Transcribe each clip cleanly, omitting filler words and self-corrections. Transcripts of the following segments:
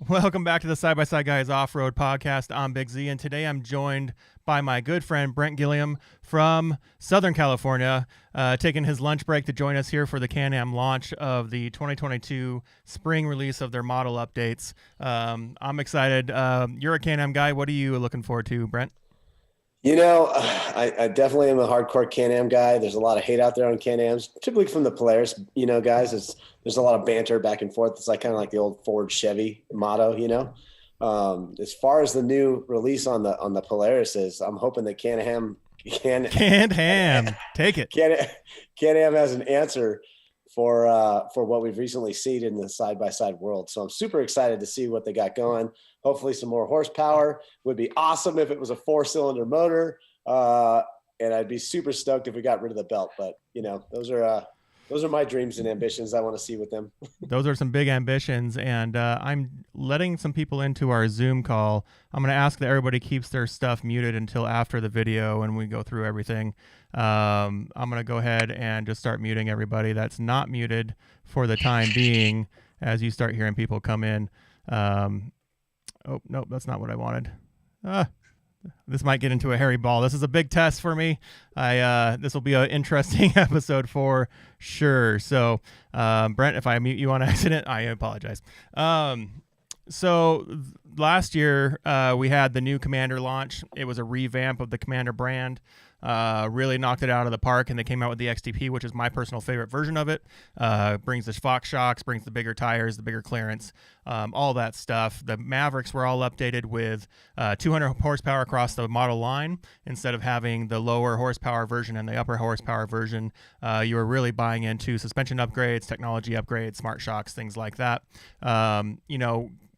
Welcome back to the SXS Guys Offroad Podcast. I'm Big Z, and today I'm joined by my good friend Brent Gilliam from Southern California, taking his lunch break to join us here for the Can-Am launch of the 2022 spring release of their model updates. I'm excited. You're a Can-Am guy. What are you looking forward to, Brent? You know, I definitely am a hardcore Can-Am guy. There's a lot of hate out there on Can-Ams, typically from the Polaris, guys. There's a lot of banter back and forth. It's like kind of like the old Ford Chevy motto, As far as the new release on the Polaris is, I'm hoping that Can-Am take it. Can-Am has an answer for what we've recently seen in the side-by-side world. So I'm super excited to see what they got going. Hopefully some more horsepower. Would be awesome if it was a 4-cylinder motor. And I'd be super stoked if we got rid of the belt. But, those are my dreams and ambitions I want to see with them. Those are some big ambitions. And I'm letting some people into our Zoom call. I'm going to ask that everybody keeps their stuff muted until after the video and we go through everything. I'm going to go ahead and just start muting everybody that's not muted for the time being as you start hearing people come in. Oh, no, that's not what I wanted. This might get into a hairy ball. This is a big test for me. This will be an interesting episode for sure. So, Brent, if I mute you on accident, I apologize. So last year, we had the new Commander launch. It was a revamp of the Commander brand. Really knocked it out of the park, and they came out with the XTP, which is my personal favorite version of it. Brings the Fox shocks, brings the bigger tires, the bigger clearance, all that stuff. The Mavericks were all updated with 200 horsepower across the model line. Instead of having the lower horsepower version and the upper horsepower version, you were really buying into suspension upgrades, technology upgrades, smart shocks, things like that.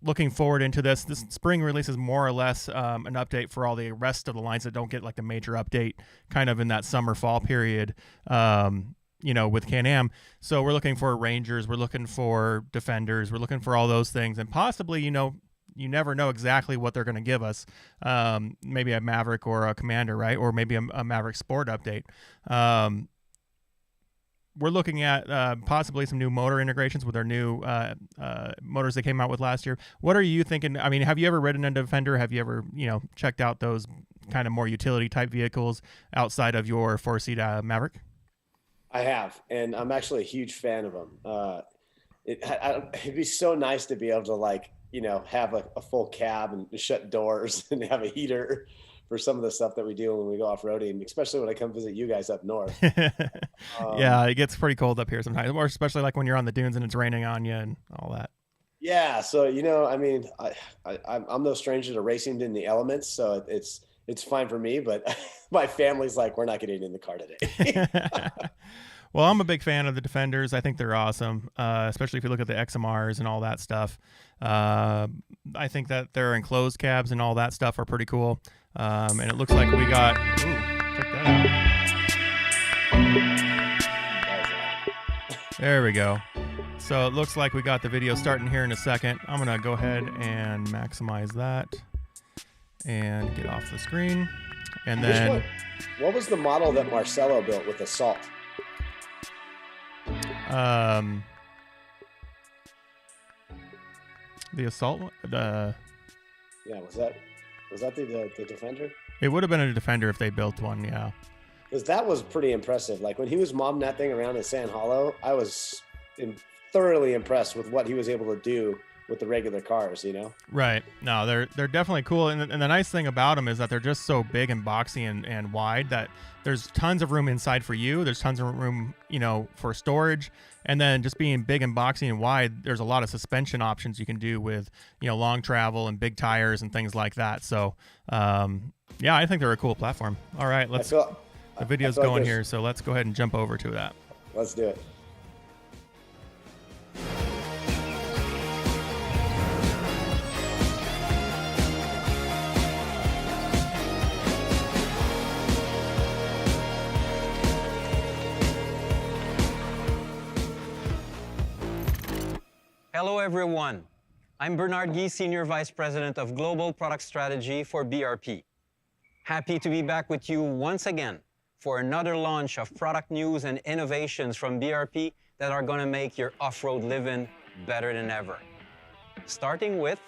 Looking forward into this spring release is more or less an update for all the rest of the lines that don't get like the major update kind of in that summer fall period, with Can-Am. So we're looking for Rangers, we're looking for Defenders, we're looking for all those things, and possibly, you never know exactly what they're going to give us. Maybe a Maverick or a Commander, right? Or maybe a Maverick Sport update. We're looking at possibly some new motor integrations with our new motors they came out with last year. What are you thinking? I mean, have you ever ridden a Defender? Have you ever, checked out those kind of more utility type vehicles outside of your 4-seat Maverick? I have, and I'm actually a huge fan of them. It'd be so nice to be able to have a full cab and shut doors and have a heater for some of the stuff that we do when we go off-roading, especially when I come visit you guys up north. Yeah, it gets pretty cold up here sometimes, or especially like when you're on the dunes and it's raining on you and all that. Yeah, so, I'm no stranger to racing in the elements, so it's fine for me, but my family's like, we're not getting in the car today. Well, I'm a big fan of the Defenders. I think they're awesome, especially if you look at the XMRs and all that stuff. I think that their enclosed cabs and all that stuff are pretty cool. And it looks like we got, check that out. There we go. So it looks like we got the video starting here in a second. I'm going to go ahead and maximize that and get off the screen. And then what was the model that Marcelo built with Assault? The Assault, yeah, was that the Defender? It would have been a Defender if they built one, yeah. Because that was pretty impressive. Like when he was mobbing that thing around in San Hollow, I was thoroughly impressed with what he was able to do with the regular cars, Right. No, they're definitely cool. And the nice thing about them is that they're just so big and boxy and wide that there's tons of room inside for you. There's tons of room, for storage. And then just being big and boxy and wide, there's a lot of suspension options you can do with, long travel and big tires and things like that. So, yeah, I think they're a cool platform. All right, the video's going here, so let's go ahead and jump over to that. Let's do it. Hello everyone, I'm Bernard Guy, Senior Vice President of Global Product Strategy for BRP. Happy to be back with you once again for another launch of product news and innovations from BRP that are going to make your off-road living better than ever. starting with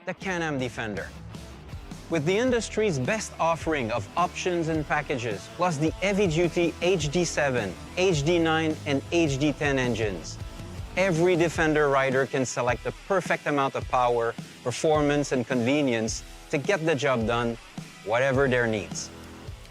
the Can-Am Defender. With the industry's best offering of options and packages, plus the heavy-duty HD7, HD9, and HD10 engines, every Defender rider can select the perfect amount of power, performance, and convenience to get the job done, whatever their needs.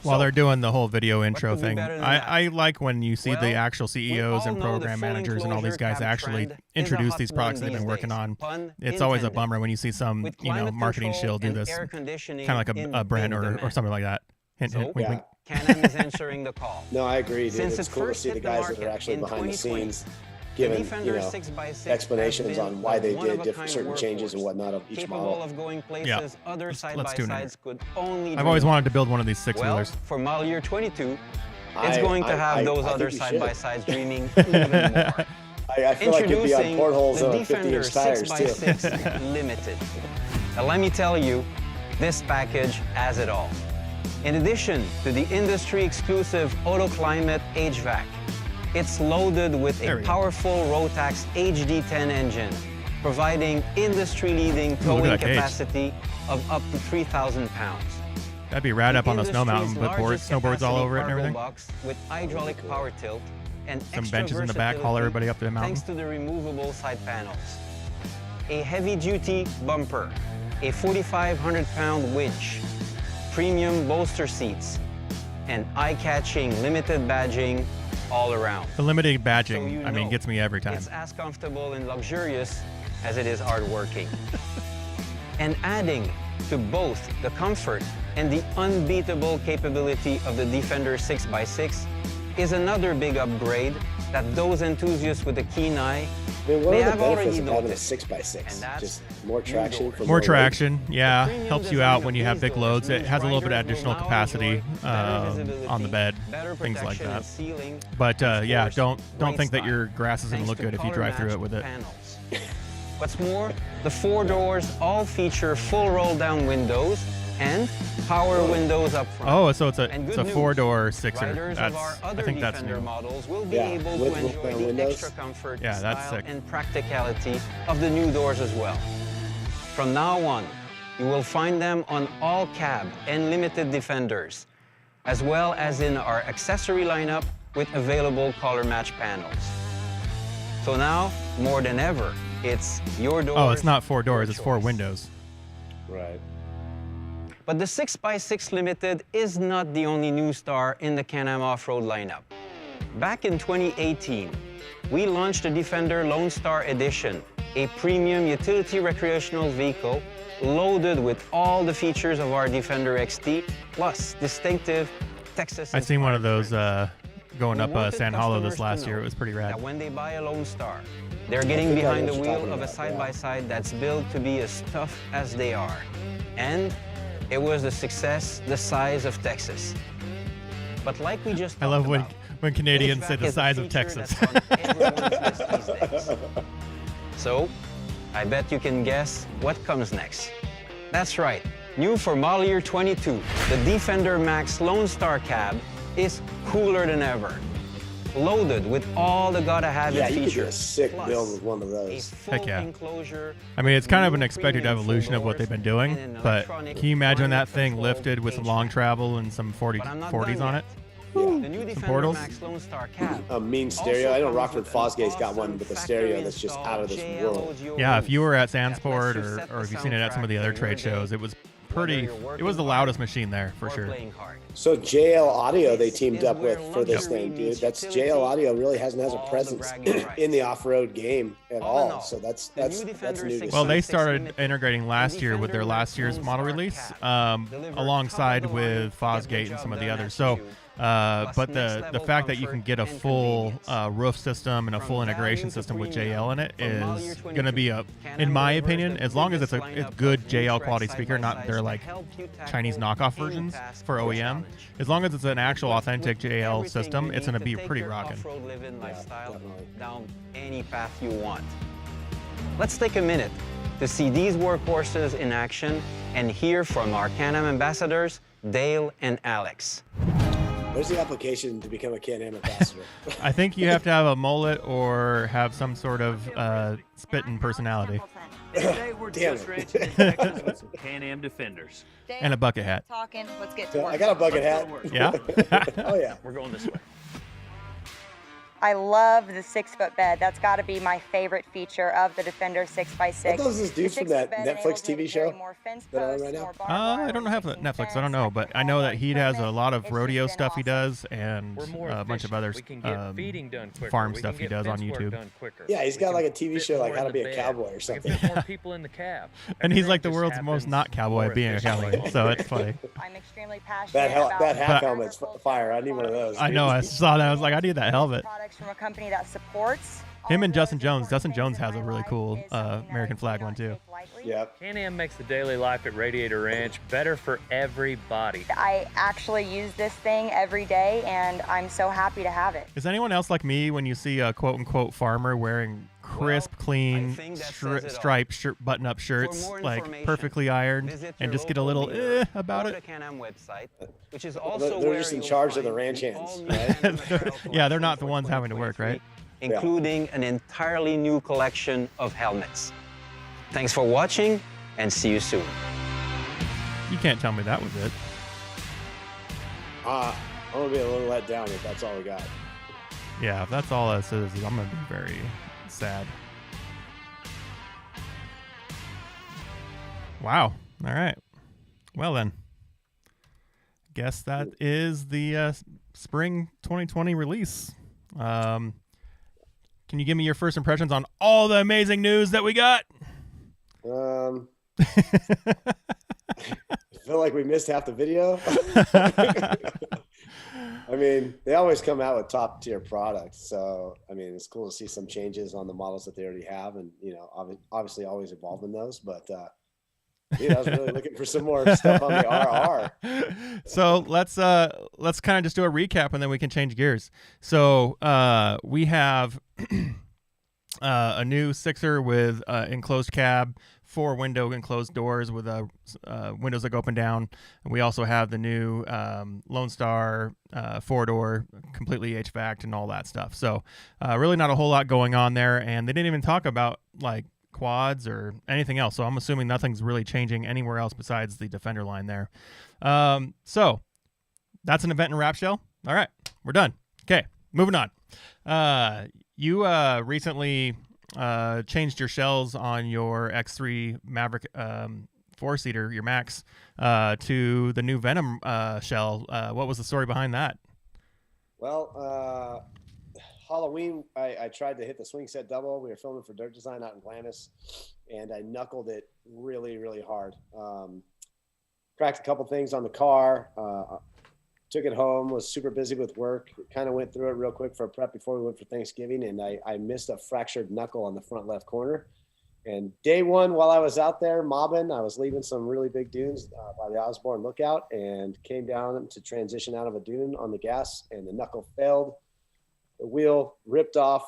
While they're doing the whole video intro could be thing, better than I like when you see the Well, actual CEOs we all and know the program full managers and all these enclosure guys cab actually trend is introduce a these hot products one they've been these working days. on. Pun It's always a intended. bummer when you see some, With you know, climate marketing control shill do and this, air conditioning kind of like in a Brent big or demand. something like that. Hint, hint, So, wink, Yeah. wink. Can-Am is answering the call. No, I agree, dude. Since It's it cool to first see the hit the guys that are market actually in behind the 2020, scenes, The giving Defender 6x6 explanations has been on why they one did of a different kind certain changes and workhorse, whatnot of each capable model. of going places Yeah. other Let's tune in. side-by-sides could only I've always dream. wanted to build one of these six-wheelers. Well, for model year 22, it's going to have those I other think you should. side-by-sides dreaming even more. I feel like it'd be on Introducing portholes the on Defender 50-inch tires, too. 6x6 Limited. Now let me tell you, this package has it all. In addition to the industry-exclusive AutoClimate HVAC, it's loaded with There a we go. powerful Rotax HD10 engine, providing industry-leading Ooh, look at towing that gauge. capacity of up to 3,000 pounds. That'd be rad up on the snow mountain, Industry's but boards, largest snowboards all capacity over it and cargo everything. box with hydraulic power tilt and Some extra benches in the back, haul versatility everybody up to the mountain. thanks to the removable side panels. A heavy-duty bumper, a 4,500-pound winch, premium bolster seats, and eye-catching limited badging all around. The limited badging, So you I mean, know gets me every time. It's as comfortable and luxurious as it is hardworking. And adding to both the comfort and the unbeatable capability of the Defender 6x6 is another big upgrade that those enthusiasts with a keen eye I mean, what may are the have already benefits of having a noticed. 6x6? And that's Just more traction doors. for More weight? traction, yeah, premium helps you design out of when you have these big doors loads. It means has a little bit of riders will additional now capacity enjoy better visibility, on the bed, better things like protection that. and sealing, But and yeah, force, don't great think that style, your grass is gonna thanks look to good if you drive through it with it. panels. What's more, the four doors all feature full roll-down windows and power windows up front. Oh, so it's And a good news, four-door sixer. Riders of our I other think that's Defender new. models will be Yeah, able with to enjoy roll-down the windows. extra comfort, Yeah, that's style, sick. and practicality of the new doors as well. From now on, you will find them on all cab and limited Defenders, as well as in our accessory lineup with available color match panels. So now, more than ever, it's your doors. Oh, it's not four doors, your it's four choice. windows. Right. But the 6x6 Limited is not the only new star in the Can-Am Offroad lineup. Back in 2018, we launched the Defender Lone Star Edition, a premium utility recreational vehicle loaded with all the features of our Defender XT, plus distinctive Texas. I seen one of those going We up wanted Sand Hollow this customers to last year. know It was pretty rad. That when they buy a Lone Star, they're getting think I behind know the what you're wheel talking of a about, side-by-side that's built to be as tough as they are. And it was a success the size of Texas. But like we just I love talked about, when Canadians say HVAC the is a size of feature Texas. that's on everyone's list these days. So, I bet you can guess what comes next. That's right. New for model year 22, the Defender Max Lone Star cab is cooler than ever. Loaded with all the gotta-have-it Yeah, you could features. do a sick plus build with one of a those. full Heck yeah. enclosure, I mean, it's kind of an new expected premium evolution of what full they've been doors, doing, and an but electronic can you imagine that climate thing control lifted with some long HVAC. travel and some But I'm not 40s done on yet. it? The new Defender portals? Max Lone Star cab. A mean stereo. I know Rockford Fosgate's got one with a stereo that's just out of this world. Yeah, if you were at Sandsport or if you've seen it at some of the other trade shows, it was pretty. It was the loudest machine there for sure. So JL Audio they teamed up with for this thing, dude. That's JL Audio really hasn't has a presence in the off-road game at all. So that's new. To Well, see. they started integrating last year with their last year's model release, alongside with Fosgate and some of the others. So, but the fact that you can get a full roof system and a full integration system with JL in it is going to be in my opinion, as long as it's a good JL quality speaker, not their like Chinese knockoff versions for OEM. As long as it's an actual authentic JL system, it's going to be pretty rocking. Down any path you want. Let's take a minute to see these workhorses in action and hear from our Can-Am ambassadors, Dale and Alex. Where's the application to become a Can-Am ambassador? I think you have to have a mullet or have some sort of spitting personality. And today we're Damn just it. ranching in Texas with some Can-Am Defenders. And a bucket hat. Talking. Let's get to work. I got a bucket hat. Yeah. Oh yeah. We're going this way. I love the 6-foot bed. That's got to be my favorite feature of the Defender 6x6. Aren't those those dudes from that Netflix TV show that are on right now? I don't have Netflix. I don't know, but I know that he has a lot of rodeo stuff he does, and We're more a bunch of other efficient. We can get feeding done quicker. farm We stuff can he get does on fence work YouTube. done quicker. Yeah, he's We got can like a TV fit show like more How to in Be the a bed. Cowboy or We something. can fit more people in the cab. And he's Everything like the just world's most happens not cowboy more at being a efficiently cowboy, on so the it's funny. I'm extremely passionate That about hat helmet's fire. I need one of those. I know. I saw that. I was like, I need that helmet. Products from a company that supports Him and all Justin those Jones. important Justin things Jones in has a my really life cool is something that American I flag do one not too. take lightly. Yep. Can-Am makes the daily life at Radiator Ranch better for everybody. I actually use this thing every day, and I'm so happy to have it. Is anyone else like me when you see a quote unquote farmer wearing crisp, clean, think that says it all. striped button-up shirts, more like information, perfectly ironed, Visit and your just get a local little dealer about or it? the Can-Am website, which is also They're where just in you'll charge of the find ranch the hands, all-new right? Can-Am apparel Yeah, they're not collection the ones for having to work, right? 2023, including an entirely new collection of helmets. Thanks for watching, and see you soon. You can't tell me that was it. I'm gonna be a little let down if that's all we got. Yeah, if that's all this is, I'm gonna be very sad. Wow. All right. Well then, guess that is the spring 2020 release. Can you give me your first impressions on all the amazing news that we got? I feel like we missed half the video. I mean, they always come out with top tier products. So, I mean, it's cool to see some changes on the models that they already have, and, you know, obviously always evolving those, but, dude, I was really looking for some more stuff on the RR. So let's kind of just do a recap and then we can change gears. So we have a new Sixer with enclosed cab, 4-window enclosed doors with windows that go up and down. And we also have the new Lone Star 4-door, completely HVAC'd and all that stuff. So really not a whole lot going on there. And they didn't even talk about like quads or anything else. So I'm assuming nothing's really changing anywhere else besides the Defender line there. So that's an event in wrap shell. All right, we're done. Okay, moving on. You recently changed your shells on your X3 Maverick 4-seater, your Max, to the new Venom shell. What was the story behind that? Well, Halloween, I tried to hit the swing set double. We were filming for Dirt Design out in Glamis, and I knuckled it really, really hard. Cracked a couple things on the car. Took it home, was super busy with work. Kind of went through it real quick for a prep before we went for Thanksgiving, and I missed a fractured knuckle on the front left corner. And day one, while I was out there mobbing, I was leaving some really big dunes by the Osborne Lookout, and came down to transition out of a dune on the gas, and the knuckle failed. The wheel ripped off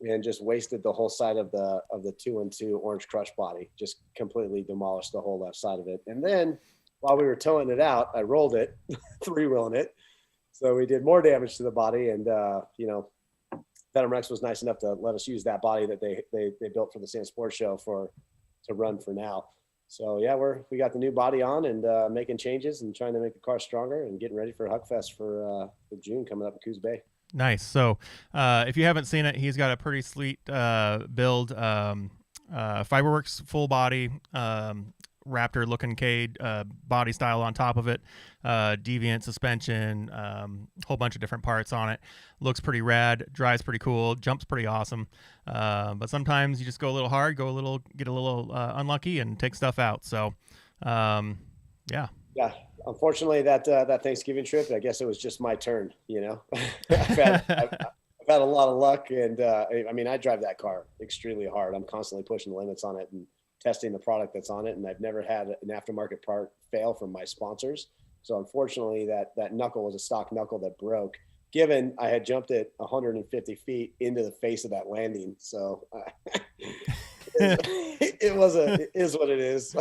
and just wasted the whole side of the 212 orange crush body, just completely demolished the whole left side of it. And then while we were towing it out, I rolled it, 3-wheeling it. So we did more damage to the body. And, you know, Venom Rex was nice enough to let us use that body that they built for the Sand Sports Show to run for now. So yeah, we got the new body on and making changes and trying to make the car stronger and getting ready for Huckfest for June coming up in Coos Bay. Nice. So if you haven't seen it, he's got a pretty sweet build. Fiberworks full body, Raptor looking Cade body style on top of it, deviant suspension, whole bunch of different parts on it. Looks pretty rad, drives pretty cool, jumps pretty awesome. But sometimes you just go a little hard, get a little unlucky and take stuff out. So yeah. Yeah. Unfortunately, that Thanksgiving trip, I guess it was just my turn. You know, I've had a lot of luck, and I mean, I drive that car extremely hard. I'm constantly pushing the limits on it and testing the product that's on it, and I've never had an aftermarket part fail from my sponsors. So unfortunately, that knuckle was a stock knuckle that broke. Given I had jumped it 150 feet into the face of that landing, so it is what it is.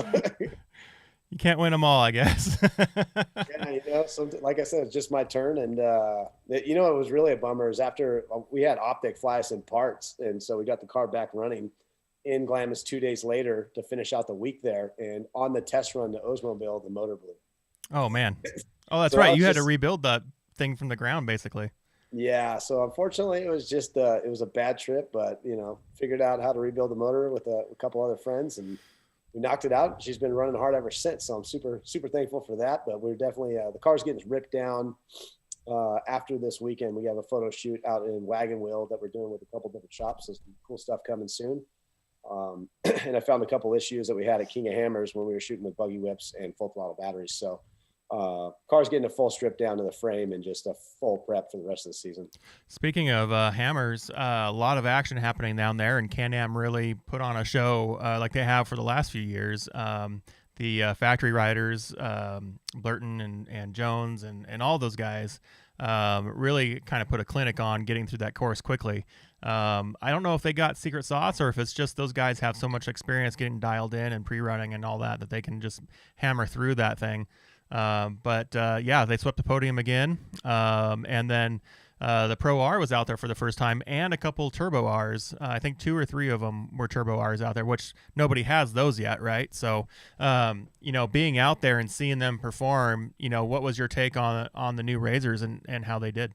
You can't win them all, I guess. Yeah, you know, like I said, it's just my turn. And, you know, it was really a bummer is after we had Optic fly us in parts. And so we got the car back running. in Glamis 2 days later to finish out the week there. And on the test run to Oldsmobile, the motor blew. Oh man. Oh, that's So right. You had to rebuild that thing from the ground, basically. Yeah. So unfortunately, it was just it was a bad trip, but figured out how to rebuild the motor with a couple other friends, and we knocked it out. She's been running hard ever since. So I'm super, super thankful for that. But we're definitely, the car's getting ripped down. After this weekend, we have a photo shoot out in Wagon Wheel that we're doing with a couple different shops. So some cool stuff coming soon. And I found a couple issues that we had at King of Hammers when we were shooting with buggy whips and full throttle batteries. So car's getting a full strip down to the frame and just a full prep for the rest of the season. Speaking of hammers, a lot of action happening down there, and Can-Am really put on a show like they have for the last few years. The factory riders, Blurton and Jones and all those guys really kind of put a clinic on getting through that course quickly. I don't know if they got secret sauce or if it's just those guys have so much experience getting dialed in and pre-running and all that they can just hammer through that thing. But they swept the podium again. And then the Pro R was out there for the first time, and a couple Turbo Rs. I think 2 or 3 of them were Turbo Rs out there, which nobody has those yet, right? So, being out there and seeing them perform, what was your take on the new Razors and how they did?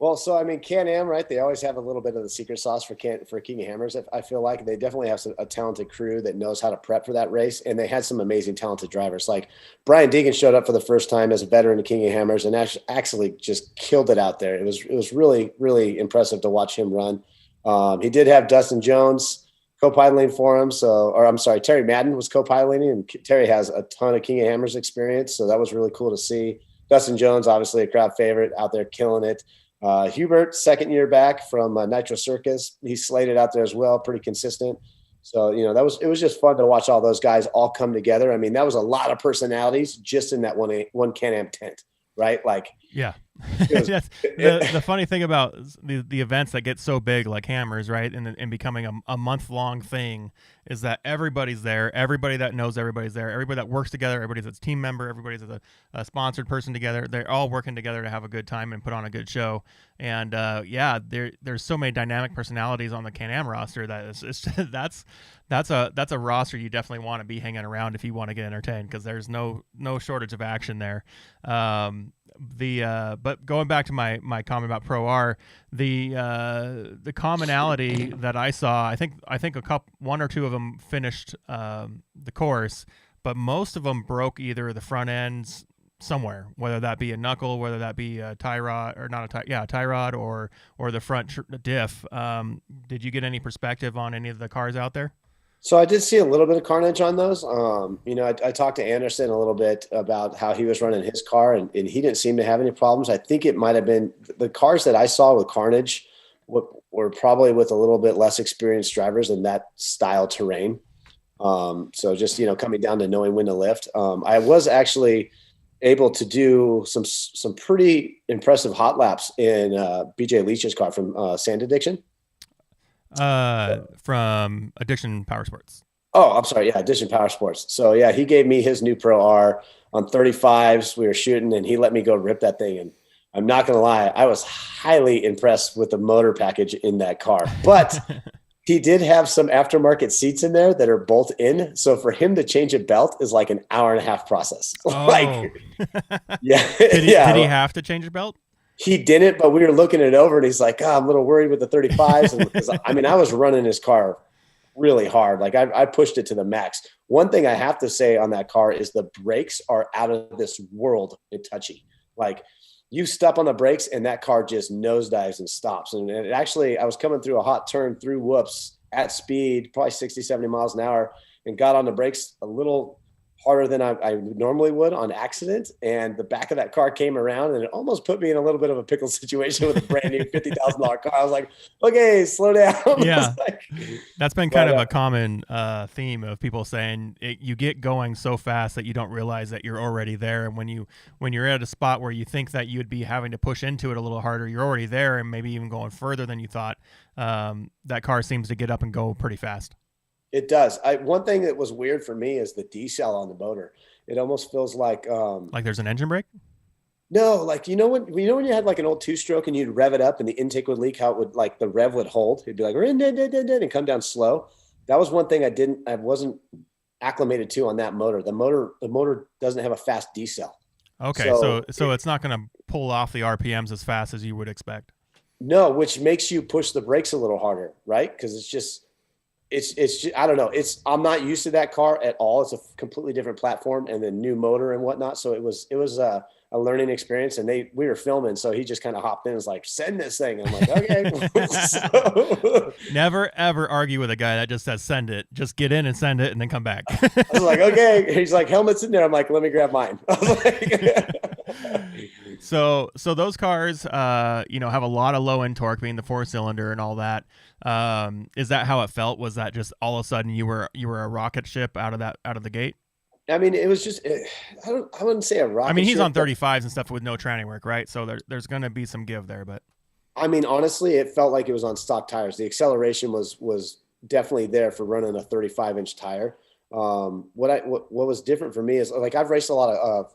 Well, so I mean, Can-Am, right? They always have a little bit of the secret sauce for King of Hammers. I feel like they definitely have a talented crew that knows how to prep for that race, and they had some amazing, talented drivers. Like Brian Deegan showed up for the first time as a veteran of King of Hammers and actually just killed it out there. It was really, really impressive to watch him run. He did have Dustin Jones co-piloting for him. Terry Madden was co-piloting, and Terry has a ton of King of Hammers experience, so that was really cool to see. Dustin Jones, obviously a crowd favorite, out there killing it. Hubert, second year back from Nitro Circus. He's slated out there as well, pretty consistent. So, it was just fun to watch all those guys all come together. I mean, that was a lot of personalities just in that one Can-Am tent, right? Like, yeah. the funny thing about the events that get so big like Hammers, right, and becoming a month-long thing is that everybody's there. Everybody that knows everybody's there. Everybody that works together, everybody that's a team member, everybody's a sponsored person together. They're all working together to have a good time and put on a good show. And there's so many dynamic personalities on the Can-Am roster that that's a roster you definitely want to be hanging around if you want to get entertained, because there's no shortage of action there. But going back to my comment about Pro R, the commonality that I saw, I think one or two of them finished the course, but most of them broke either the front ends somewhere, whether that be a knuckle, whether that be a tie rod or not a tie rod or the front diff. Did you get any perspective on any of the cars out there? So I did see a little bit of carnage on those. I talked to Anderson a little bit about how he was running his car, and he didn't seem to have any problems. I think it might have been the cars that I saw with carnage were probably with a little bit less experienced drivers in that style terrain. So just, coming down to knowing when to lift. I was actually able to do some pretty impressive hot laps in BJ Leach's car from Sand Addiction. From Addiction Power Sports. Oh, I'm sorry. Yeah, Addiction Power Sports. So yeah, he gave me his new Pro R on 35s. We were shooting, and he let me go rip that thing. And I'm not going to lie, I was highly impressed with the motor package in that car. But he did have some aftermarket seats in there that are bolt in. So for him to change a belt is like an hour and a half process. Oh. Yeah. Did he have to change a belt? He didn't, but we were looking it over, and he's like, I'm a little worried with the 35s. And I was running his car really hard. Like I pushed it to the max. One thing I have to say on that car is the brakes are out of this world touchy. Like you step on the brakes and that car just nosedives and stops. And it actually, I was coming through a hot turn through whoops at speed, probably 60, 70 miles an hour, and got on the brakes a little harder than I normally would on accident. And the back of that car came around, and it almost put me in a little bit of a pickle situation with a brand new $50,000 car. I was like, okay, slow down. Yeah. That's been kind of a common theme of people saying you get going so fast that you don't realize that you're already there. And when you're at a spot where you think that you'd be having to push into it a little harder, you're already there and maybe even going further than you thought. That car seems to get up and go pretty fast. It does. One thing that was weird for me is the decel on the motor. It almost feels like there's an engine brake. No, like when you had like an old 2-stroke and you'd rev it up and the intake would leak, how it would like the rev would hold. It'd be like and come down slow. That was one thing I wasn't acclimated to on that motor. The motor doesn't have a fast decel. Okay, so it's not going to pull off the RPMs as fast as you would expect. No, which makes you push the brakes a little harder, right? Because it's just I don't know. I'm not used to that car at all. It's a completely different platform and then new motor and whatnot. So it was a learning experience, and we were filming. So he just kind of hopped in and was like, send this thing. I'm like, okay. So, never, ever argue with a guy that just says, send it. Just get in and send it and then come back. I was like, okay. He's like, helmet's in there. I'm like, let me grab mine. I was like, So those cars, have a lot of low end torque, being the 4-cylinder and all that. Is that how it felt? Was that just all of a sudden you were a rocket ship out of the gate? I mean, it was just, I wouldn't say a rocket. I mean, he's ship, on 35s and stuff with no tranny work, right? So there's going to be some give there, but. I mean, honestly, it felt like it was on stock tires. The acceleration was definitely there for running a 35-inch tire. What was different for me is, like, I've raced a lot of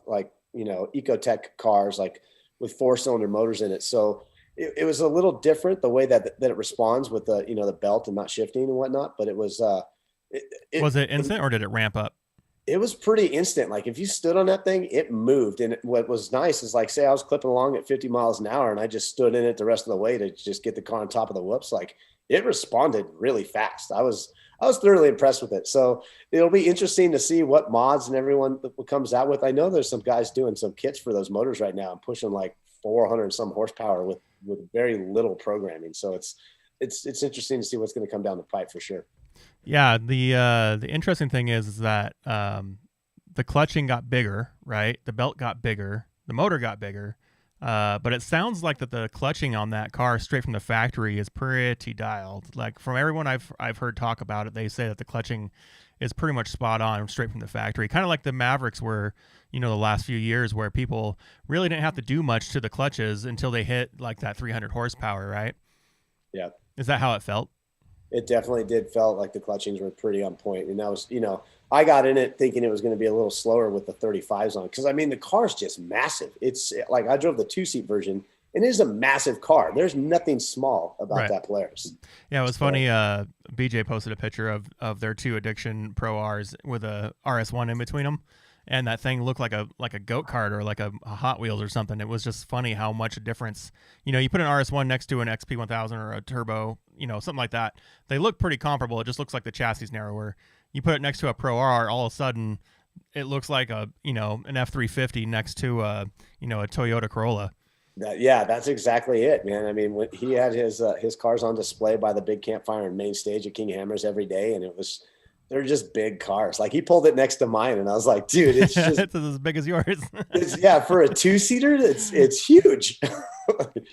Ecotech cars, like with 4-cylinder motors in it. So it was a little different the way that it responds with the belt and not shifting and whatnot. But it was, was it instant or did it ramp up? It was pretty instant. Like, if you stood on that thing, it moved. And what was nice is, like, say I was clipping along at 50 miles an hour and I just stood in it the rest of the way to just get the car on top of the whoops. Like, it responded really fast. I was thoroughly impressed with it. So it'll be interesting to see what mods and everyone comes out with. I know there's some guys doing some kits for those motors right now and pushing like 400 and some horsepower with very little programming. So it's interesting to see what's going to come down the pipe for sure. Yeah, the interesting thing is that the clutching got bigger, right? The belt got bigger, the motor got bigger, but it sounds like that the clutching on that car straight from the factory is pretty dialed. Like, from everyone I've heard talk about it, they say that the clutching is pretty much spot on straight from the factory. Kind of like the Mavericks were, the last few years, where people really didn't have to do much to the clutches until they hit like that 300 horsepower, right? Yeah. Is that how it felt? It definitely did felt like the clutchings were pretty on point. And that was, I got in it thinking it was going to be a little slower with the 35s on. Cause I mean, the car's just massive. It's like, I drove the 2-seat version and it is a massive car. There's nothing small about that Polaris. Yeah. It was funny. BJ posted a picture of their 2 Addiction Pro Rs with a RS1 in between them. And that thing looked like a goat kart or like a Hot Wheels or something. It was just funny how much a difference. You put an RS1 next to an XP1000 or a turbo, something like that. They look pretty comparable. It just looks like the chassis is narrower. You put it next to a Pro R, all of a sudden, it looks like an F350 next to a Toyota Corolla. That's exactly it, man. I mean, when he had his cars on display by the big campfire and main stage at King Hammers every day, and they're just big cars. Like, he pulled it next to mine and I was like, dude, it's just it's as big as yours. For a 2-seater, it's huge.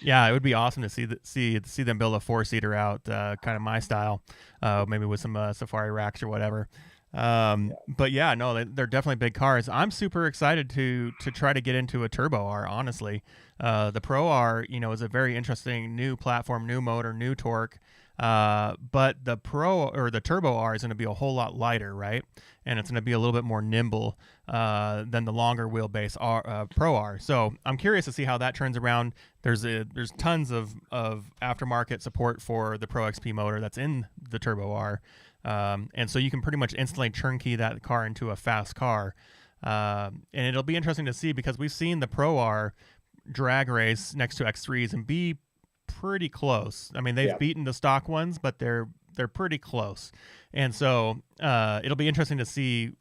Yeah, it would be awesome to see them build a 4-seater out, kind of my style, maybe with some safari racks or whatever. But yeah, no, they're definitely big cars. I'm super excited to try to get into a Turbo R, honestly. The Pro R, is a very interesting new platform, new motor, new torque. But the Turbo R is going to be a whole lot lighter, right? And it's going to be a little bit more nimble than the longer wheelbase Pro R. So I'm curious to see how that turns around. There's tons of aftermarket support for the Pro XP motor that's in the Turbo R, and so you can pretty much instantly turnkey that car into a fast car. And it'll be interesting to see, because we've seen the Pro R drag race next to X3s and be pretty close. I mean, they've beaten the stock ones, but they're pretty close. And so it'll be interesting to see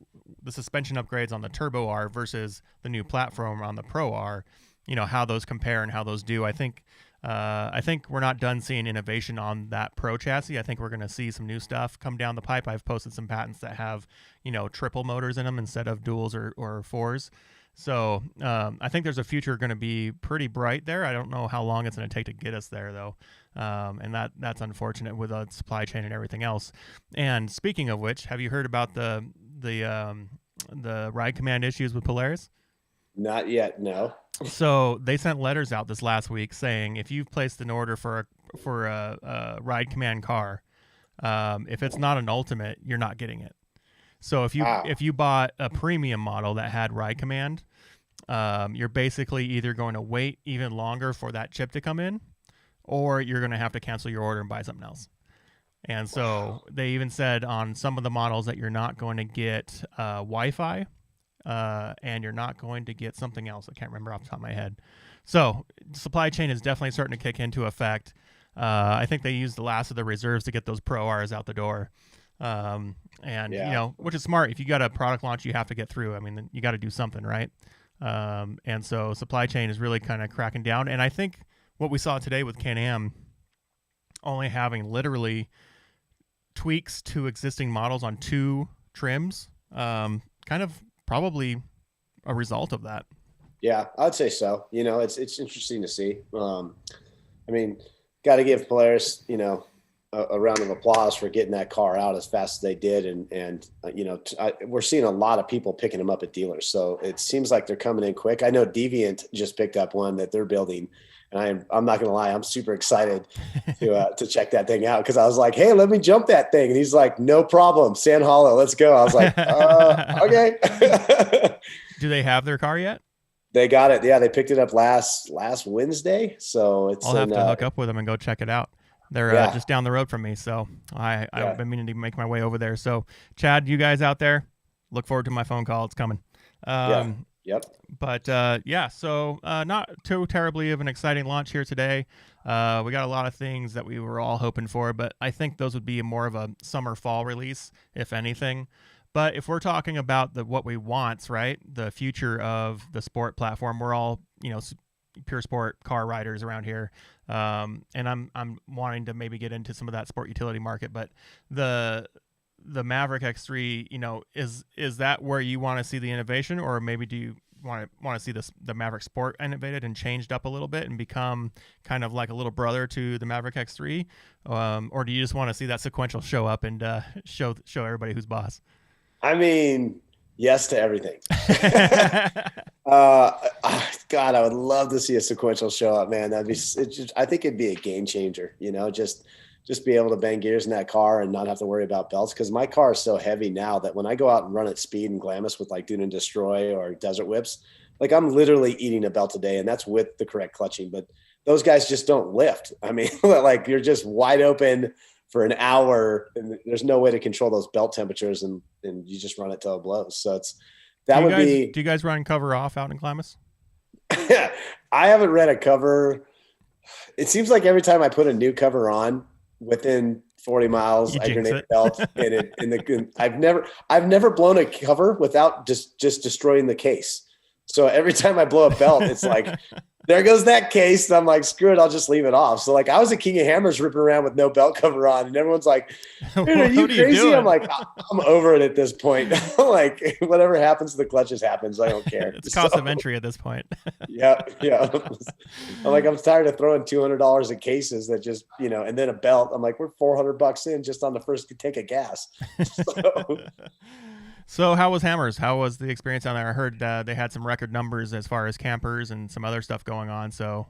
the suspension upgrades on the Turbo R versus the new platform on the Pro R, how those compare and how those do. I think we're not done seeing innovation on that Pro chassis. I think we're going to see some new stuff come down the pipe. I've posted some patents that have, triple motors in them instead of duals or 4s. So I think there's a future going to be pretty bright there. I don't know how long it's going to take to get us there, though. And that's unfortunate with the supply chain and everything else. And speaking of which, have you heard about the ride command issues with Polaris? Not yet, no. So they sent letters out this last week saying, if you've placed an order for a ride command car, if it's not an Ultimate, you're not getting it. So if you bought a premium model that had ride command, you're basically either going to wait even longer for that chip to come in, or you're going to have to cancel your order and buy something else. And so they even said on some of the models that you're not going to get Wi-Fi, and you're not going to get something else. I can't remember off the top of my head. So supply chain is definitely starting to kick into effect. I think they used the last of the reserves to get those Pro Rs out the door. Which is smart. If you got a product launch you have to get through, I mean, you got to do something, right? And so supply chain is really kind of cracking down. And I think what we saw today with Can-Am only having literally tweaks to existing models on 2 trims, kind of probably a result of that. Yeah, I'd say so. It's interesting to see. Got to give Polaris, a round of applause for getting that car out as fast as they did. And we're seeing a lot of people picking them up at dealers. So it seems like they're coming in quick. I know Deviant just picked up one that they're building. And I'm not going to lie, I'm super excited to check that thing out, because I was like, hey, let me jump that thing. And he's like, no problem. Sand Hollow, let's go. I was like, okay. Do they have their car yet? They got it. Yeah, they picked it up last Wednesday. So I'll have to hook up with them and go check it out. They're just down the road from me, so I've been meaning to make my way over there. So, Chad, you guys out there, look forward to my phone call. It's coming. Yep. But so not too terribly of an exciting launch here today. We got a lot of things that we were all hoping for, but I think those would be more of a summer-fall release, if anything. But if we're talking about what we want, right, the future of the sport platform, we're all, pure sport car riders around here. And I'm wanting to maybe get into some of that sport utility market, but the Maverick X3, is that where you want to see the innovation, or maybe do you want to see the Maverick Sport innovated and changed up a little bit and become kind of like a little brother to the Maverick X3, or do you just want to see that sequential show up and show everybody who's boss? I mean, yes to everything. God, I would love to see a sequential show up, man. I think it'd be a game changer, just be able to bang gears in that car and not have to worry about belts. Cause my car is so heavy now that when I go out and run at speed and Glamis with like Dune and Destroy or Desert Whips, like I'm literally eating a belt a day, and that's with the correct clutching, but those guys just don't lift. I mean, like you're just wide open for an hour and there's no way to control those belt temperatures, and you just run it till it blows. So do you guys run cover off out in Glamis? I haven't read a cover. It seems like every time I put a new cover on, within 40 miles, I grenade the belt, and I've never blown a cover without just destroying the case. So every time I blow a belt, it's like, there goes that case. And I'm like, screw it, I'll just leave it off. So like I was a King of Hammers ripping around with no belt cover on, and everyone's like, dude, are you crazy? I'm like, I'm over it at this point. Like whatever happens to the clutches happens. I don't care. It's cost of entry at this point. Yeah. I'm like, I'm tired of throwing $200 in cases that just, and then a belt. I'm like, we're $400 in just on the first tank of gas. So how was Hammers? How was the experience down there? I heard they had some record numbers as far as campers and some other stuff going on. So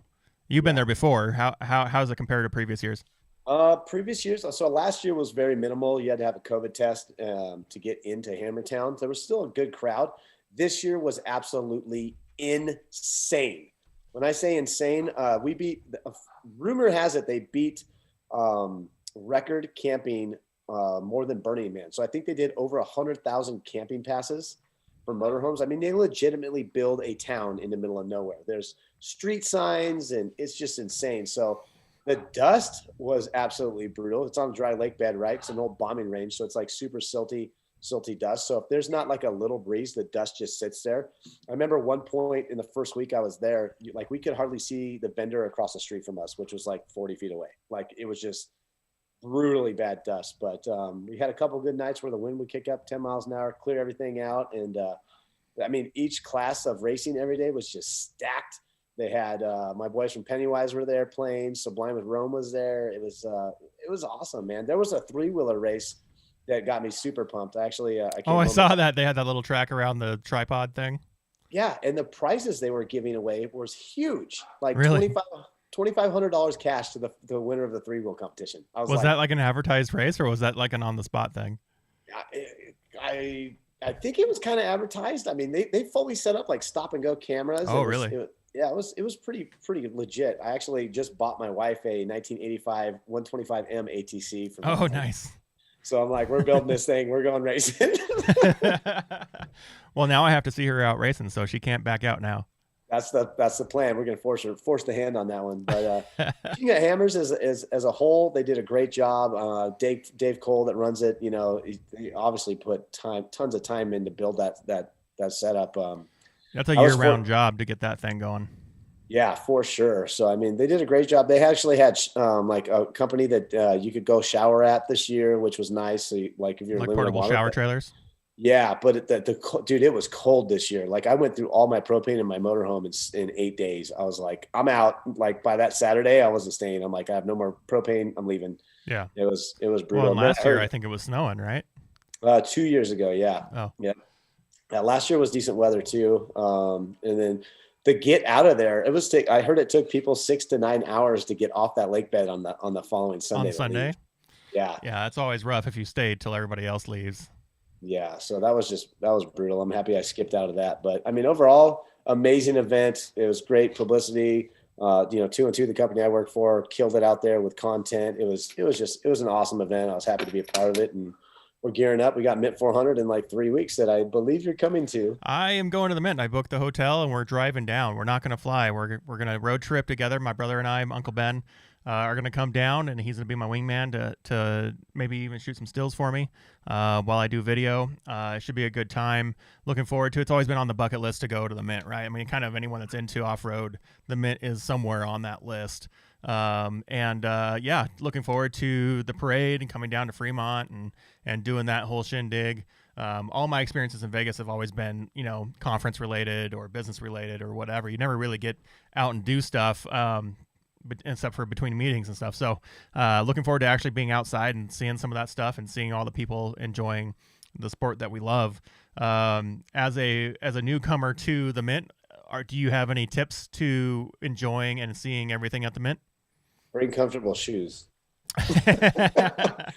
you've been there before. How's it compared to previous years? Previous years. So last year was very minimal. You had to have a COVID test to get into Hammertown. There was still a good crowd. This year was absolutely insane. When I say insane, we beat, rumor has it they beat record camping more than Burning Man. So I think they did over 100,000 camping passes for motorhomes. I mean, they legitimately build a town in the middle of nowhere. There's street signs and it's just insane. So the dust was absolutely brutal. It's on a dry lake bed, right? It's an old bombing range. So it's like super silty dust. So if there's not like a little breeze, the dust just sits there. I remember one point in the first week I was there, like we could hardly see the vendor across the street from us, which was like 40 feet away. Like it was just brutally bad dust, but we had a couple good nights where the wind would kick up 10 miles an hour, clear everything out. And I mean, each class of racing every day was just stacked. They had my boys from Pennywise were there playing. Sublime with Rome was there. It was awesome, man. There was a 3-wheeler race that got me super pumped. Actually, I saw that they had that little track around the tripod thing. Yeah, and the prizes they were giving away was huge, like really? $2,500 cash to the winner of the 3-wheel competition. Was that like an advertised race, or was that like an on the spot thing? I think it was kind of advertised. I mean, they fully set up like stop and go cameras. Oh, really? Yeah, it was pretty legit. I actually just bought my wife a 1985 125M ATC for Oh, nice. So I'm like, we're building this thing. We're going racing. Well, now I have to see her out racing, so she can't back out now. That's the plan. We're going to force the hand on that one. But King of Hammers as a whole, they did a great job. Dave Cole that runs it, you know, he obviously put tons of time in to build that setup. That's a year-round job to get that thing going. Yeah, for sure. So, I mean, they did a great job. They actually had like a company that you could go shower at this year, which was nice. So, like if you're like portable shower trailers. Yeah, but dude, it was cold this year. Like I went through all my propane in my motorhome in 8 days. I was like, I'm out. Like by that Saturday, I wasn't staying. I'm like, I have no more propane. I'm leaving. Yeah, it was brutal. Well, last year I think it was snowing, right? 2 years ago, yeah. Oh, yeah. Last year was decent weather too. And then to get out of there, I heard it took people 6 to 9 hours to get off that lake bed on the following Sunday. On Sunday. Yeah. Yeah, it's always rough if you stayed till everybody else leaves. Yeah, so that was brutal. I'm happy I skipped out of that, but I mean, overall, amazing event. It was great publicity. 212, the company I work for, killed it out there with content. It was an awesome event. I was happy to be a part of it, and we're gearing up. We got Mint 400 in like 3 weeks that I believe you're coming to. I am going to the Mint. I booked the hotel and we're driving down. We're not going to fly. We're going to road trip together. My brother and I, Uncle Ben, are going to come down, and he's going to be my wingman to maybe even shoot some stills for me while I do video. It should be a good time. Looking forward to it. It's always been on the bucket list to go to the Mint, right? I mean, kind of anyone that's into off-road, the Mint is somewhere on that list. Looking forward to the parade and coming down to Fremont and doing that whole shindig. All my experiences in Vegas have always been, conference related or business related or whatever. You never really get out and do stuff, except for between meetings and stuff. So, looking forward to actually being outside and seeing some of that stuff and seeing all the people enjoying the sport that we love. As a newcomer to the Mint, do you have any tips to enjoying and seeing everything at the Mint? Bring comfortable shoes. I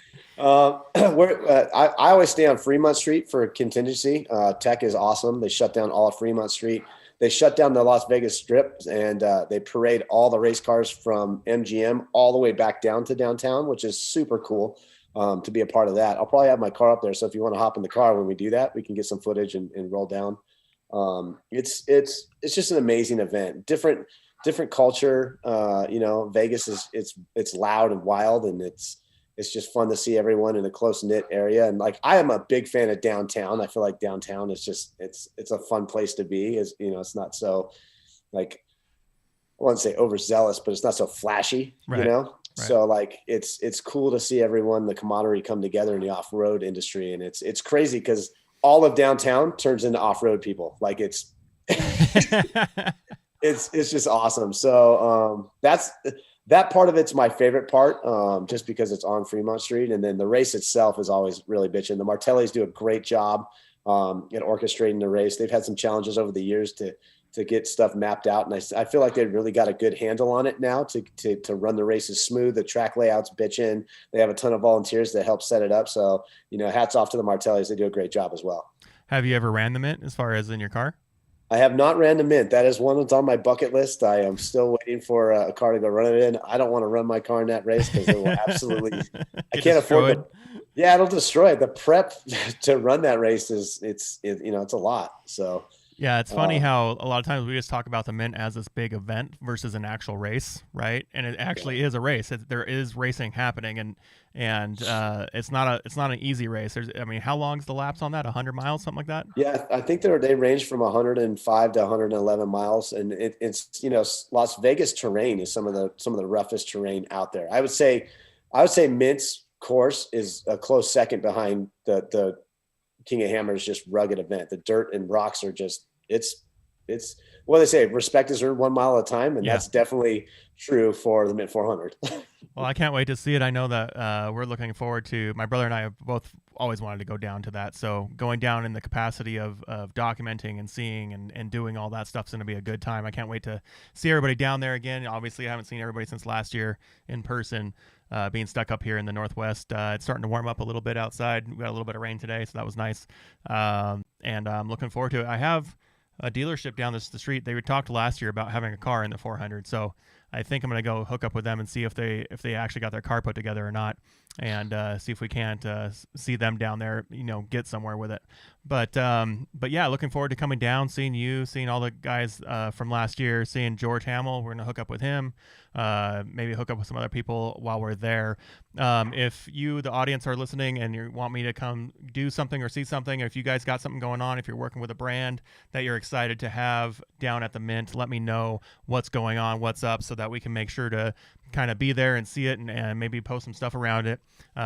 always stay on Fremont Street for contingency. Tech is awesome. They shut down all of Fremont Street. They shut down the Las Vegas Strip, and they parade all the race cars from MGM all the way back down to downtown, which is super cool to be a part of that. I'll probably have my car up there, so if you want to hop in the car when we do that, we can get some footage and roll down. It's just an amazing event. Different culture. Vegas it's loud and wild, and it's just fun to see everyone in a close knit area. And like, I am a big fan of downtown. I feel like downtown is just, it's a fun place to be. It's not so like, I wouldn't say overzealous, but it's not so flashy, right. Right. So like, it's cool to see everyone, the camaraderie come together in the off-road industry. And it's crazy because all of downtown turns into off-road people. Like it's just awesome. So that part of it's my favorite part, just because it's on Fremont Street. And then the race itself is always really bitching. The Martellis do a great job at orchestrating the race. They've had some challenges over the years to get stuff mapped out. And I feel like they've really got a good handle on it now to run the races smooth. The track layout's bitching. They have a ton of volunteers that help set it up. So, hats off to the Martellis. They do a great job as well. Have you ever ran the Mint as far as in your car? I have not ran the Mint. That is one that's on my bucket list. I am still waiting for a car to go run it in. I don't want to run my car in that race because it will absolutely. I can't afford it. Yeah, it'll destroy it. The prep to run that race it's a lot. So. Yeah, it's funny how a lot of times we just talk about the Mint as this big event versus an actual race, right? And it actually is a race. There is racing happening, and it's not an easy race. How long's the laps on that? 100 miles, something like that? Yeah, I think they range from 105 to 111 miles, and it's Las Vegas terrain is some of the roughest terrain out there. I would say Mint's course is a close second behind the King of Hammers, just rugged event. The dirt and rocks are just it's what they say, respect is earned 1 mile at a time, and that's definitely true for the Mint 400. Well, I can't wait to see it. I know that we're looking forward to. My brother and I have both always wanted to go down to that. So going down in the capacity of documenting and seeing and doing all that stuff is going to be a good time. I can't wait to see everybody down there again. Obviously, I haven't seen everybody since last year in person. Being stuck up here in the Northwest, it's starting to warm up a little bit outside. We got a little bit of rain today, so that was nice. And I'm looking forward to it. I have a dealership down the street. They talked last year about having a car in the 400. So I think I'm going to go hook up with them and see if they actually got their car put together or not, and see if we can't see them down there, get somewhere with it. But yeah, looking forward to coming down, seeing you, seeing all the guys from last year, seeing George Hamill. We're going to hook up with him, maybe hook up with some other people while we're there. If you, the audience, are listening and you want me to come do something or see something, if you guys got something going on, if you're working with a brand that you're excited to have down at the Mint, let me know what's going on, what's up, so that we can make sure to kind of be there and see it, and maybe post some stuff around it.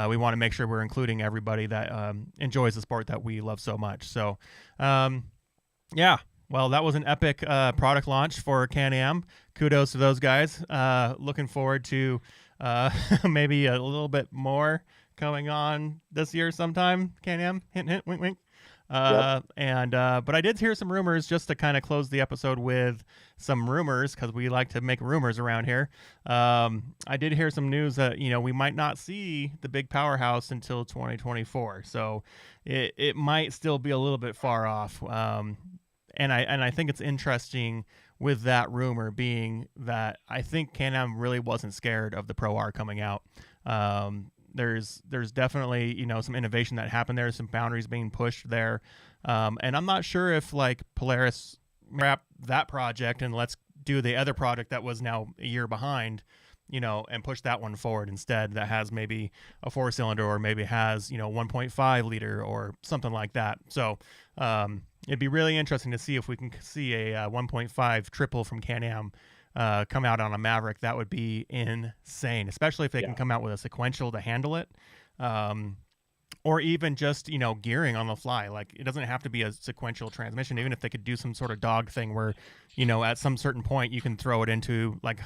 We want to make sure we're including everybody that enjoys the sport that we love so much. So yeah, well, that was an epic product launch for Can-Am. Kudos to those guys. Looking forward to maybe a little bit more coming on this year sometime. Can-Am, hint, hint, wink, wink. But I did hear some rumors, just to kind of close the episode with some rumors, because we like to make rumors around here. I did hear some news that, we might not see the big powerhouse until 2024. So it might still be a little bit far off. And I think it's interesting with that rumor being that I think Can-Am really wasn't scared of the Pro R coming out. There's definitely, some innovation that happened there, some boundaries being pushed there. And I'm not sure if Polaris wrapped that project and let's do the other project that was now a year behind, and push that one forward instead, that has maybe a 4-cylinder or maybe has, 1.5 liter or something like that. So it'd be really interesting to see if we can see a 1.5 triple from Can-Am come out on a Maverick. That would be insane, especially if they can come out with a sequential to handle it, or even just gearing on the fly. Like, it doesn't have to be a sequential transmission. Even if they could do some sort of dog thing where at some certain point you can throw it into like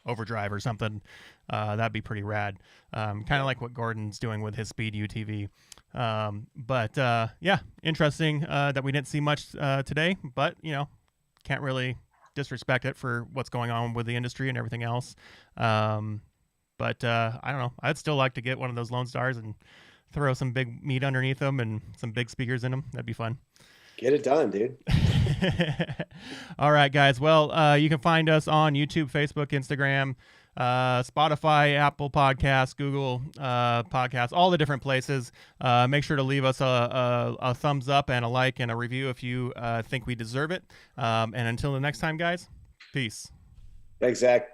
overdrive or something, that'd be pretty rad. Kind of like what Gordon's doing with his Speed UTV. But yeah, interesting that we didn't see much today, but can't really disrespect it for what's going on with the industry and everything else. But I don't know. I'd still like to get one of those Lone Stars and throw some big meat underneath them and some big speakers in them. That'd be fun. Get it done, dude. All right, guys. Well, you can find us on YouTube, Facebook, Instagram, Spotify, Apple Podcasts, Google Podcasts, all the different places. Make sure to leave us a thumbs up and a like and a review if you think we deserve it. And until the next time, guys, peace. Thanks, Zach.